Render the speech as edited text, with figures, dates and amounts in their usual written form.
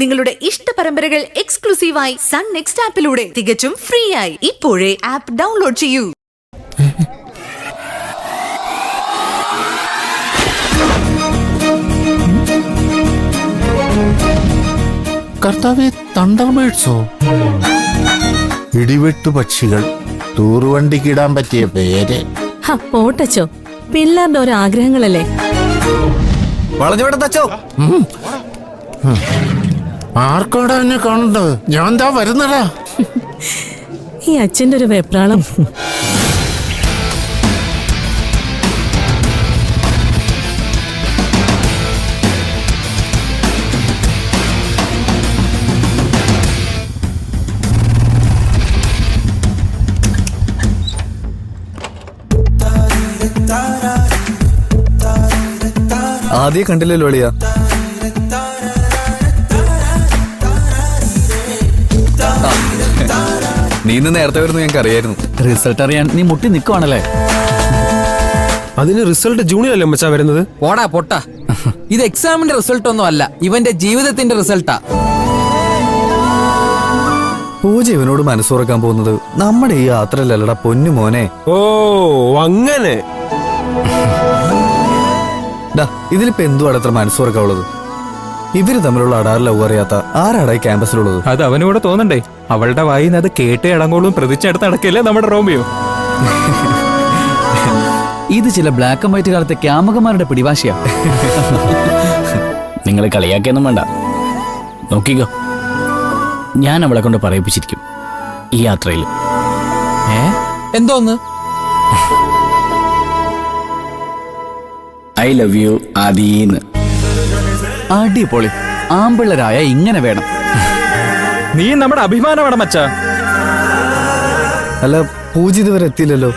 നിങ്ങളുടെ ഇഷ്ട പരമ്പരകൾ എക്സ്ക്ലൂസീവായി സൺ നെക്സ്റ്റ് ആപ്പിലൂടെ തികച്ചും ഫ്രീ ആയി ഇപ്പോഴേ ആപ്പ് ഡൗൺലോഡ് ചെയ്യൂ. കർത്താവേ, തണ്ടർബേർഡ്സോ? ഇടിവെട്ടു പക്ഷികൾ. തൂറുവണ്ടിക്കിടാൻ പറ്റിയ പേര്. പോട്ടച്ചോ, പിള്ളേരുടെ ഓരോ ആഗ്രഹങ്ങളല്ലേ. വളഞ്ഞുവിടത്തച്ചോ. ആർക്കോടാ എന്നെ കാണുന്നത്? ഞാൻ ദാ വരുന്നടാ. ഈ അച്ഛന്റെ ഒരു വെപ്രാളം. ആദ്യം കണ്ടില്ലല്ലോ അളിയ. നീ ഇന്ന് നേരത്തെ വരുന്നു ഞങ്ങൾക്ക് അറിയായിരുന്നു. റിസൾട്ട് അറിയാൻ നീ മുട്ടി നിൽക്കുവാണല്ലേ? അതിന് റിസൾട്ട് ജൂണിലല്ലേ മച്ചാ വരുന്നത്? പോടാ പൊട്ട, ഇത് എക്സാമിന്റെ റിസൾട്ട് ഒന്നും അല്ല, ഇവന്റെ ജീവിതത്തിന്റെ റിസൾട്ടാ. പൂജ ഇവനോട് മനസ്സുറക്കാൻ പോകുന്നത് നമ്മുടെ ഈ യാത്രയിലല്ലടാ പൊന്നു മോനെ. ഓ അങ്ങനെ. ഇതിലിപ്പോ എന്തുവാണ് അത്ര മനസ്സുറക്കാനുള്ളത്? ഇവര് തമ്മിലുള്ള അടാർ ലവ് അറിയാത്ത ആരാടാ ഈ ക്യാമ്പസിലുള്ളത്? അത് അവനൂടെ തോന്നണ്ടേ? അവളുടെ വായിന്ന് അത് കേട്ടേ അടങ്ങോളും പ്രതിച്ചടുത്ത് നടക്കില്ലേ നമ്മുടെ റോമിയോ. ഇത് ചില ബ്ലാക്ക് ആൻഡ് വൈറ്റ് കാലത്തെ ക്യാമകന്മാരുടെ പിടിവാശിയാ. നിങ്ങൾ കളിയാക്കിയൊന്നും വേണ്ട, നോക്കിക്കോ, ഞാൻ അവളെ കൊണ്ട് പറയിപ്പിച്ചിരിക്കും ഈ യാത്രയിൽ. എന്തോന്ന്? ഐ ലവ് യു ആദീന്ന്. അടിപൊളി. ആമ്പിള്ളരായ ഇങ്ങനെ വേണം. നീ നമ്മുടെ അഭിമാനമാണ് മച്ചാ. അല്ല, പൂജ ഇതുവരെ എത്തിയില്ലല്ലോ.